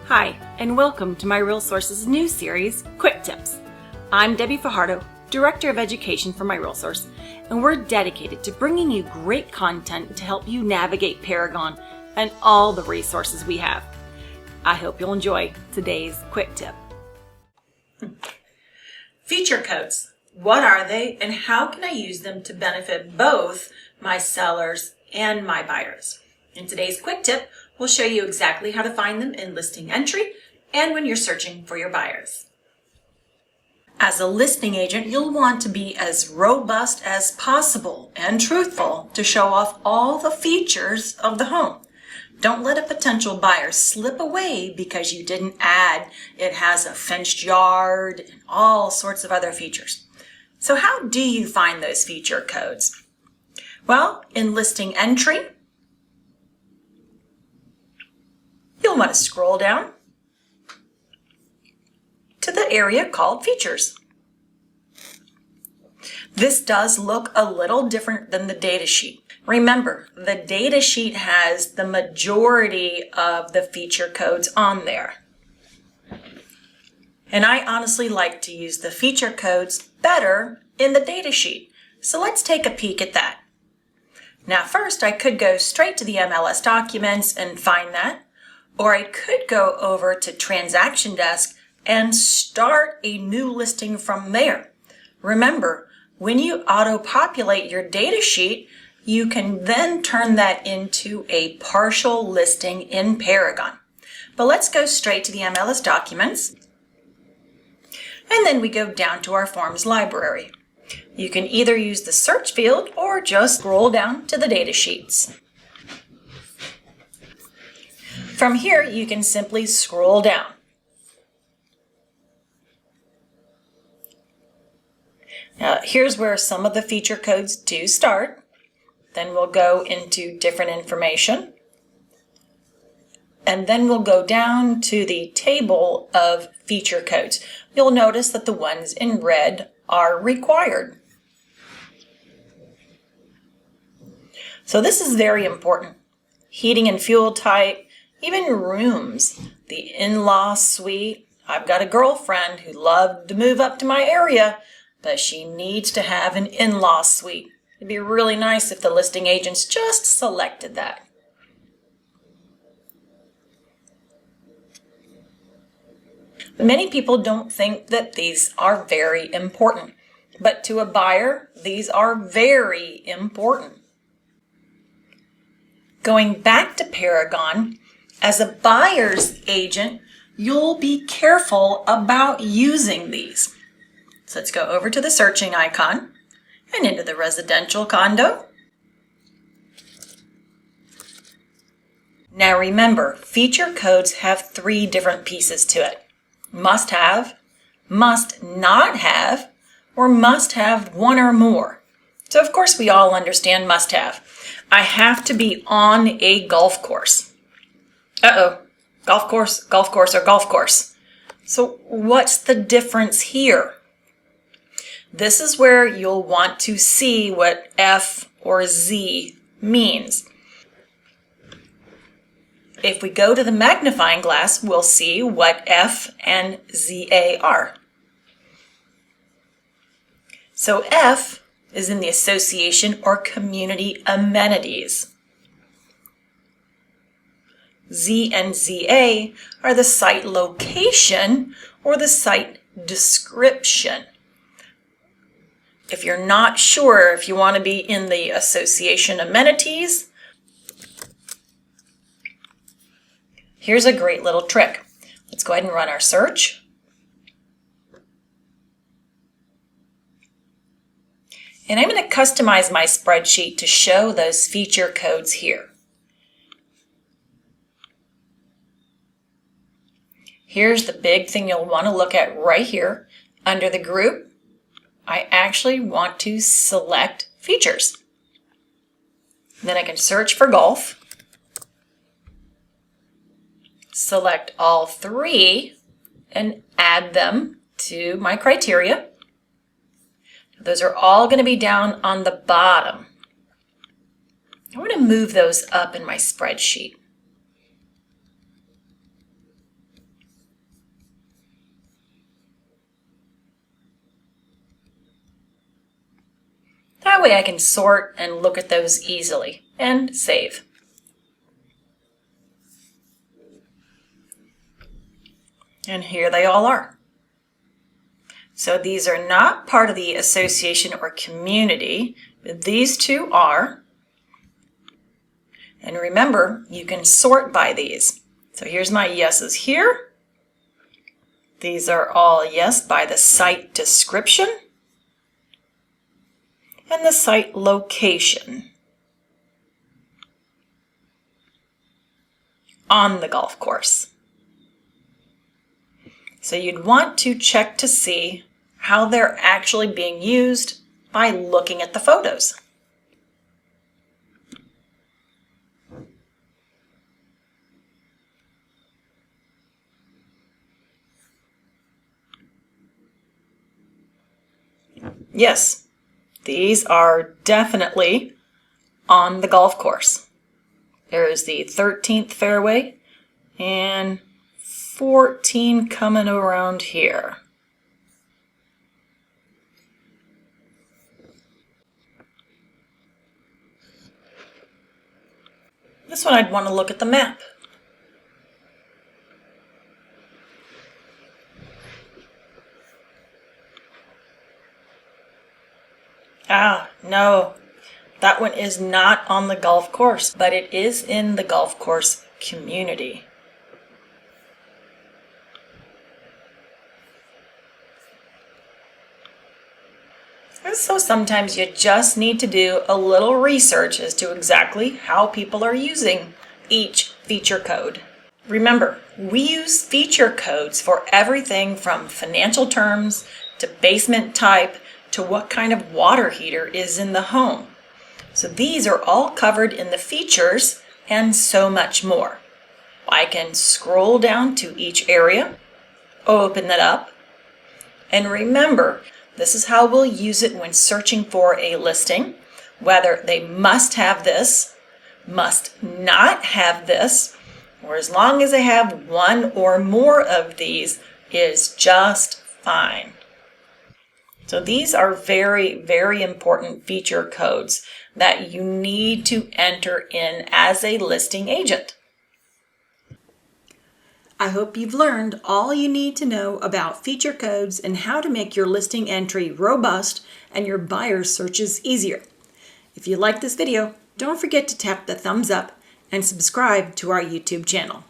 Hi, and welcome to my Real Sources news series, Quick Tips. I'm Debbie Fajardo, Director of Education for my Real Source, and we're dedicated to bringing you great content to help you navigate Paragon and all the resources we have. I hope you'll enjoy today's Quick Tip. Feature codes. What are they, and how can I use them to benefit both my sellers and my buyers? In today's Quick Tip, we'll show you exactly how to find them in listing entry and when you're searching for your buyers. As a listing agent, you'll want to be as robust as possible and truthful to show off all the features of the home. Don't let a potential buyer slip away because you didn't add it has a fenced yard and all sorts of other features. So how do you find those feature codes? Well, in listing entry, you'll want to scroll down to the area called features. This does look a little different than the data sheet. Remember, the data sheet has the majority of the feature codes on there. And I honestly like to use the feature codes better in the data sheet. So let's take a peek at that. Now first, I could go straight to the MLS documents and find that, or I could go over to Transaction Desk and start a new listing from there. Remember, when you auto-populate your data sheet, you can then turn that into a partial listing in Paragon. But let's go straight to the MLS documents. And then we go down to our forms library. You can either use the search field or just scroll down to the data sheets. From here, you can simply scroll down. Now, here's where some of the feature codes do start. Then we'll go into different information. And then we'll go down to the table of feature codes. You'll notice that the ones in red are required. So this is very important. Heating and fuel type, even rooms, the in-law suite. I've got a girlfriend who loved to move up to my area, but she needs to have an in-law suite. It'd be really nice if the listing agents just selected that. Many people don't think that these are very important, but to a buyer, these are very important. Going back to Paragon, as a buyer's agent, you'll be careful about using these. So let's go over to the searching icon and into the residential condo. Now remember, feature codes have 3 different pieces to it. Must have, must not have, or must have one or more. So of course we all understand must have. I have to be on a golf course. Golf course, or golf course. So what's the difference here? This is where you'll want to see what F or Z means. If we go to the magnifying glass, we'll see what F and ZA are. So F is in the association or community amenities. Z and ZA are the site location or the site description. If you're not sure if you want to be in the association amenities, here's a great little trick. Let's go ahead and run our search. And I'm going to customize my spreadsheet to show those feature codes here. Here's the big thing you'll want to look at right here. Under the group, I actually want to select features. Then I can search for golf. Select all 3 and add them to my criteria. Those are all going to be down on the bottom. I want to move those up in my spreadsheet. way I can sort and look at those easily and save. And here they all are. So these are not part of the association or community, but these two are. And remember, you can sort by these. So here's my yeses here. These are all yes by the site description and the site location on the golf course. So you'd want to check to see how they're actually being used by looking at the photos. Yes, these are definitely on the golf course. There is the 13th fairway and 14 coming around here. This one I'd want to look at the map. Ah, no, that one is not on the golf course, but it is in the golf course community. So sometimes you just need to do a little research as to exactly how people are using each feature code. Remember, we use feature codes for everything from financial terms to basement type to what kind of water heater is in the home. So these are all covered in the features and so much more. I can scroll down to each area, open it up, and remember, this is how we'll use it when searching for a listing, whether they must have this, must not have this, or as long as they have one or more of these is just fine. So these are very, very important feature codes that you need to enter in as a listing agent. I hope you've learned all you need to know about feature codes and how to make your listing entry robust and your buyer's searches easier. If you like this video, don't forget to tap the thumbs up and subscribe to our YouTube channel.